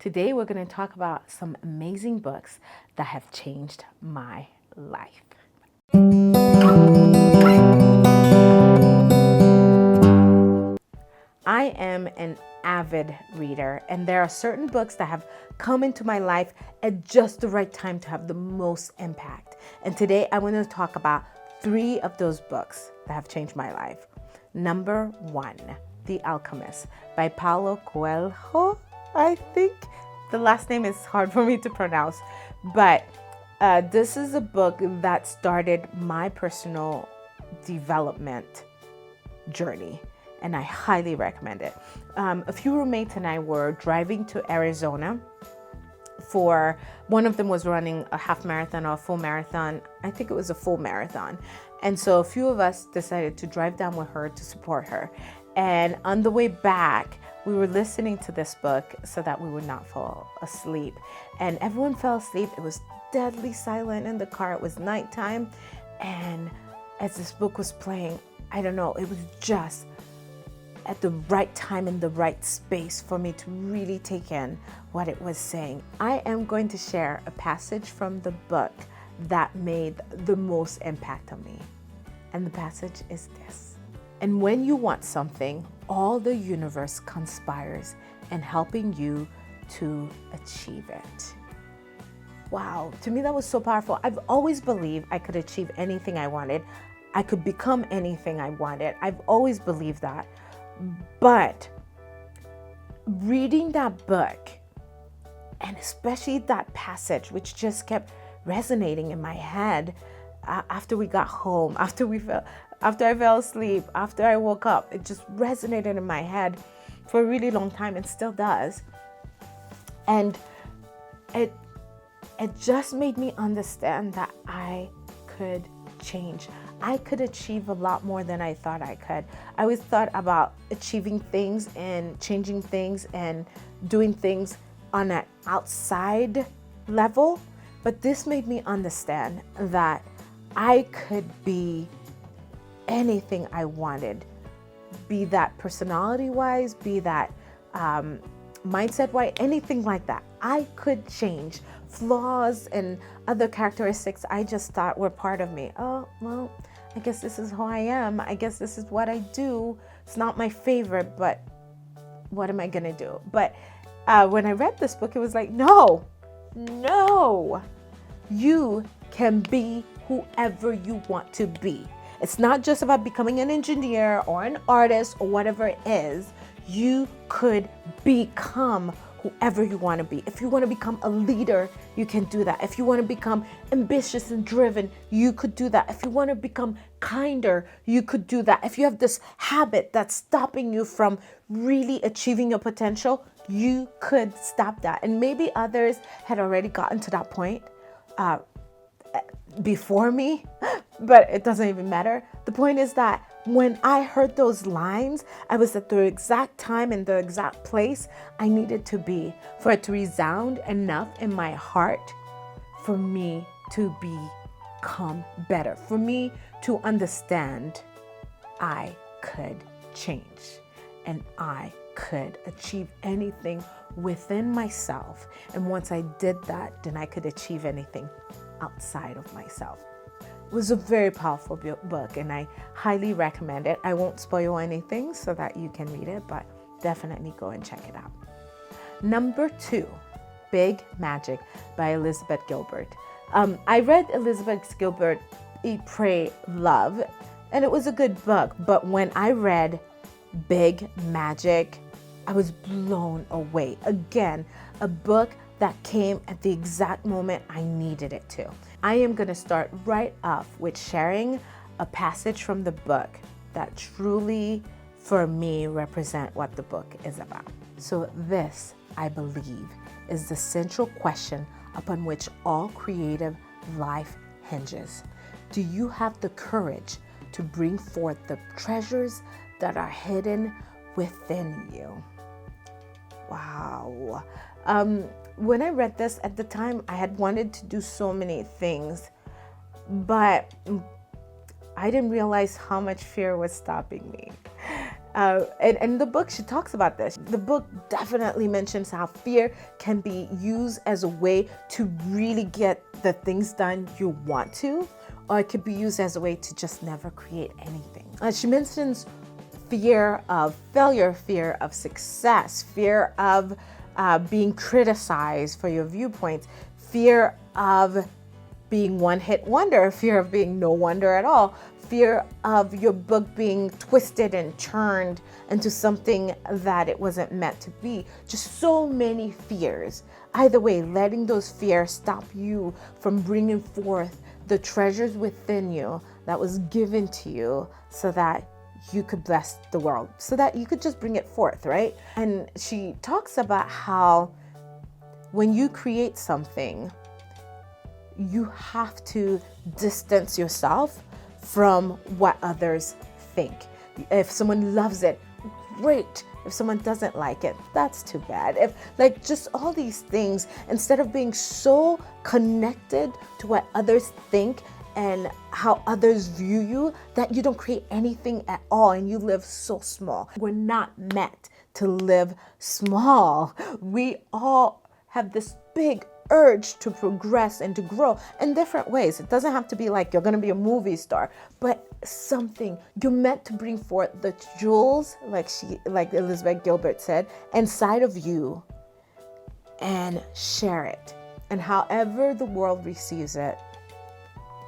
Today we're going to talk about some amazing books that have changed my life. I am an avid reader, and there are certain books that have come into my life at just the right time to have the most impact. And today I want to talk about 3 of those books that have changed my life. Number 1, The Alchemist by Paulo Coelho. I think the last name is hard for me to pronounce, but this is a book that started my personal development journey, and I highly recommend it. A few roommates and I were driving to Arizona for, one of them was running a half marathon or a full marathon. I think it was a full marathon. And so a few of us decided to drive down with her to support her. And on the way back, we were listening to this book so that we would not fall asleep. And everyone fell asleep. It was deadly silent in the car. It was nighttime. And as this book was playing, I don't know, it was just at the right time in the right space for me to really take in what it was saying. I am going to share a passage from the book that made the most impact on me. And the passage is this. And when you want something, all the universe conspires in helping you to achieve it. Wow, to me that was so powerful. I've always believed I could achieve anything I wanted. I could become anything I wanted. I've always believed that. But reading that book, and especially that passage, which just kept resonating in my head after we got home, after I fell asleep, after I woke up, it just resonated in my head for a really long time and still does. And it just made me understand that I could change. I could achieve a lot more than I thought I could. I always thought about achieving things and changing things and doing things on an outside level, but this made me understand that I could be anything I wanted, be that personality-wise, be that mindset-wise, anything like that. I could change. Flaws and other characteristics I just thought were part of me. Oh, well, I guess this is who I am. I guess this is what I do. It's not my favorite, but what am I gonna do? But when I read this book, it was like, no, you can be whoever you want to be. It's not just about becoming an engineer or an artist or whatever it is. You could become whoever you want to be. If you want to become a leader, you can do that. If you want to become ambitious and driven, you could do that. If you want to become kinder, you could do that. If you have this habit that's stopping you from really achieving your potential, you could stop that. And maybe others had already gotten to that point before me, but it doesn't even matter. The point is that when I heard those lines, I was at the exact time and the exact place I needed to be for it to resound enough in my heart for me to become better, for me to understand I could change and I could achieve anything within myself. And once I did that, then I could achieve anything outside of myself. It was a very powerful book, and I highly recommend it. I won't spoil anything so that you can read it, but definitely go and check it out. Number 2, Big Magic by Elizabeth Gilbert. I read Elizabeth Gilbert Eat, Pray, Love, and it was a good book, but when I read Big Magic, I was blown away. Again, a book that came at the exact moment I needed it to. I am going to start right off with sharing a passage from the book that truly, for me, represent what the book is about. So this, I believe, is the central question upon which all creative life hinges. Do you have the courage to bring forth the treasures that are hidden within you? Wow. When I read this at the time, I had wanted to do so many things, but I didn't realize how much fear was stopping me. And in the book, she talks about this. The book definitely mentions how fear can be used as a way to really get the things done you want to, or it could be used as a way to just never create anything. She mentions fear of failure, fear of success, fear of being criticized for your viewpoints, fear of being one-hit wonder, fear of being no wonder at all, fear of your book being twisted and turned into something that it wasn't meant to be. Just so many fears. Either way, letting those fears stop you from bringing forth the treasures within you that was given to you so that you could bless the world, so that you could just bring it forth, right? And she talks about how when you create something, you have to distance yourself from what others think. If someone loves it, great. If someone doesn't like it, that's too bad. If like just all these things, instead of being so connected to what others think and how others view you, that you don't create anything at all and you live so small. We're not meant to live small. We all have this big urge to progress and to grow in different ways. It doesn't have to be like you're going to be a movie star, but something you're meant to bring forth the jewels, like Elizabeth Gilbert said, inside of you, and share it. And however the world receives it,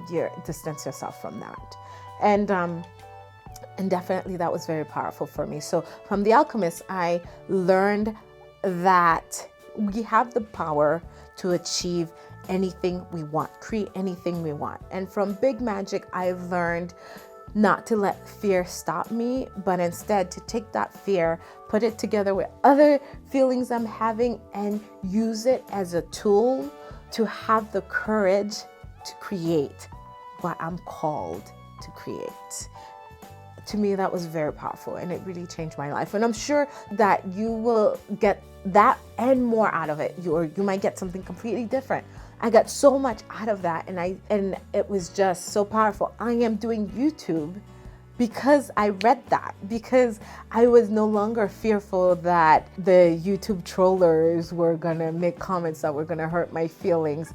you distance yourself from that. And definitely that was very powerful for me. So from The Alchemist, I learned that we have the power to achieve anything we want, create anything we want. And from Big Magic, I learned not to let fear stop me, but instead to take that fear, put it together with other feelings I'm having, and use it as a tool to have the courage to create what I'm called to create. To me, that was very powerful, and it really changed my life. And I'm sure that you will get that and more out of it. You might get something completely different. I got so much out of that, and it was just so powerful. I am doing YouTube because I read that, because I was no longer fearful that the YouTube trollers were gonna make comments that were gonna hurt my feelings.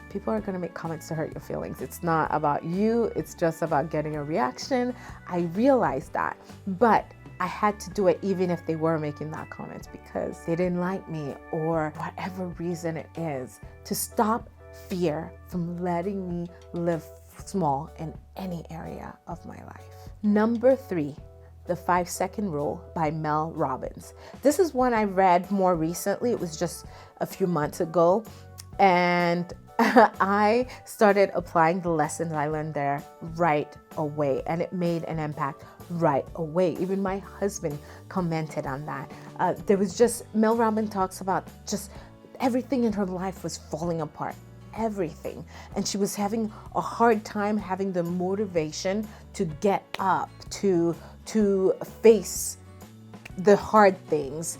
People are going to make comments to hurt your feelings. It's not about you. It's just about getting a reaction. I realized that, but I had to do it even if they were making that comment because they didn't like me or whatever reason it is, to stop fear from letting me live small in any area of my life. Number 3, The 5-Second Rule by Mel Robbins. This is one I read more recently. It was just a few months ago. And I started applying the lessons I learned there right away, and it made an impact right away. Even my husband commented on that. There was just, Mel Robbins talks about just everything in her life was falling apart, everything. And she was having a hard time having the motivation to get up, to face the hard things.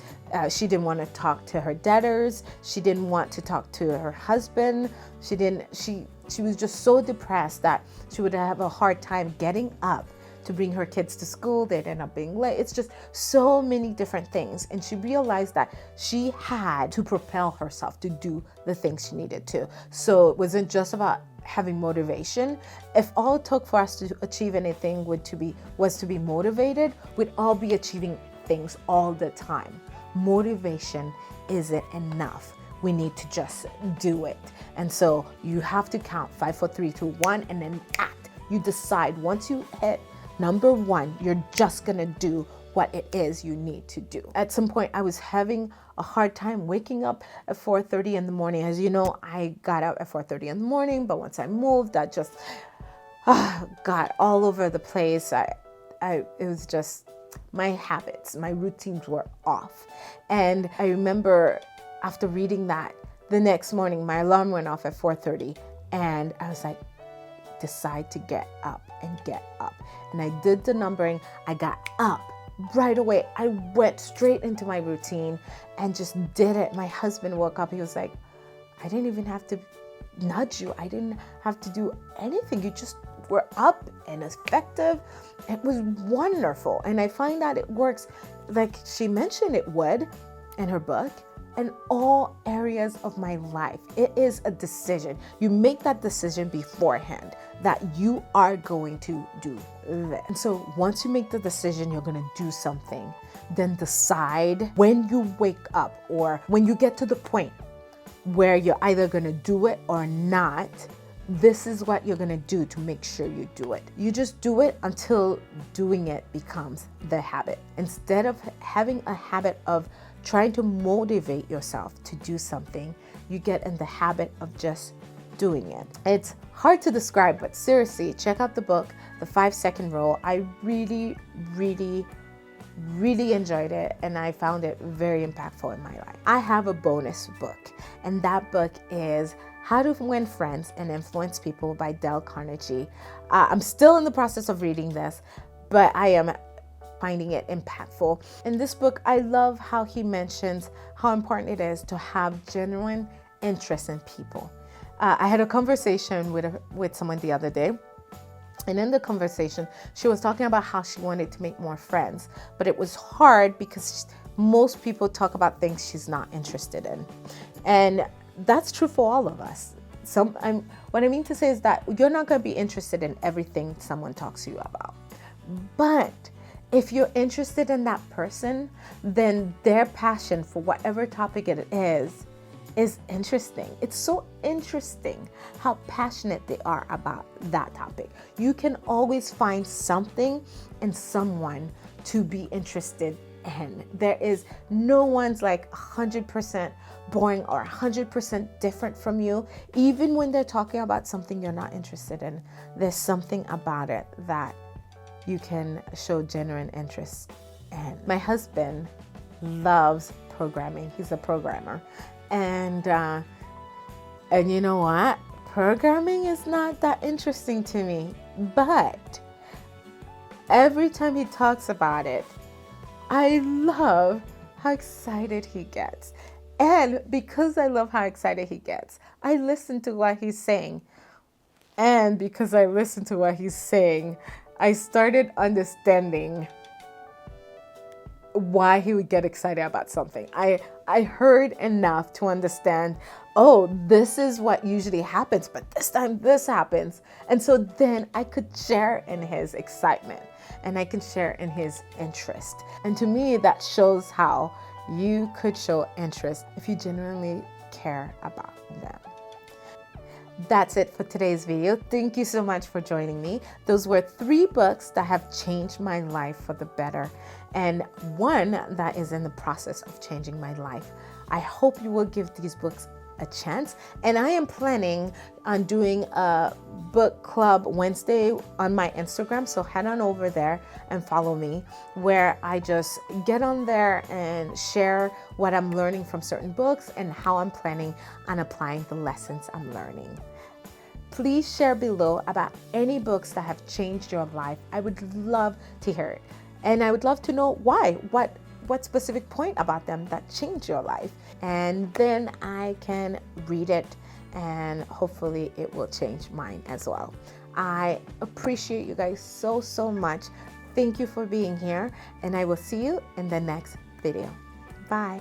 She didn't want to talk to her debtors. She didn't want to talk to her husband. She was just so depressed that she would have a hard time getting up to bring her kids to school. They'd end up being late. It's just so many different things. And she realized that she had to propel herself to do the things she needed to. So it wasn't just about having motivation. If all it took for us to achieve anything was to be motivated, we'd all be achieving things all the time. Motivation isn't enough. We need to just do it. And so you have to count 5, 4, 3, 2, 1, and then act. You decide once you hit number 1, you're just gonna do what it is you need to do. At some point, I was having a hard time waking up at 4:30 in the morning. As you know, I got out at 4:30 in the morning, but once I moved, I just got all over the place. It was just, my habits, my routines were off. And I remember after reading that, the next morning, my alarm went off at 4:30, and I was like, decide to get up and get up. And I did the numbering. I got up right away. I went straight into my routine and just did it. My husband woke up. He was like, I didn't even have to nudge you. I didn't have to do anything. You just were up and effective. It was wonderful. And I find that it works like she mentioned it would in her book, in all areas of my life. It is a decision. You make that decision beforehand that you are going to do that. And so once you make the decision you're going to do something, then decide when you wake up or when you get to the point where you're either going to do it or not. This is what you're going to do to make sure you do it. You just do it until doing it becomes the habit. Instead of having a habit of trying to motivate yourself to do something, you get in the habit of just doing it. It's hard to describe, but seriously, check out the book, The 5-Second Rule. I really enjoyed it, and I found it very impactful in my life. I have a bonus book, and that book is How to Win Friends and Influence People by Dale Carnegie. I'm still in the process of reading this, but I am finding it impactful. In this book, I love how he mentions how important it is to have genuine interest in people. I had a conversation with someone the other day, and in the conversation, she was talking about how she wanted to make more friends, but it was hard because most people talk about things she's not interested in. And that's true for all of us. What I mean to say is that you're not going to be interested in everything someone talks to you about. But if you're interested in that person, then their passion for whatever topic it is interesting. It's so interesting how passionate they are about that topic. You can always find something and someone to be interested in. There is no one's like 100% boring or 100% different from you. Even when they're talking about something you're not interested in, there's something about it that you can show genuine interest in. My husband loves programming. He's a programmer. And you know what? Programming is not that interesting to me. But every time he talks about it, I love how excited he gets. And because I love how excited he gets, I listen to what he's saying. And because I listen to what he's saying, I started understanding why he would get excited about something. I heard enough to understand, oh, this is what usually happens, but this time this happens. And so then I could share in his excitement and I can share in his interest. And to me, that shows how you could show interest if you genuinely care about them. That's it for today's video. Thank you so much for joining me. Those were 3 books that have changed my life for the better, and one that is in the process of changing my life. I hope you will give these books a chance, and I am planning on doing a book club Wednesday on my Instagram, so head on over there and follow me, where I just get on there and share what I'm learning from certain books and how I'm planning on applying the lessons I'm learning. Please share below about any books that have changed your life. I would love to hear it, and I would love to know why. What specific point about them that changed your life? And then I can read it and hopefully it will change mine as well. I appreciate you guys so much. Thank you for being here, and I will see you in the next video. Bye.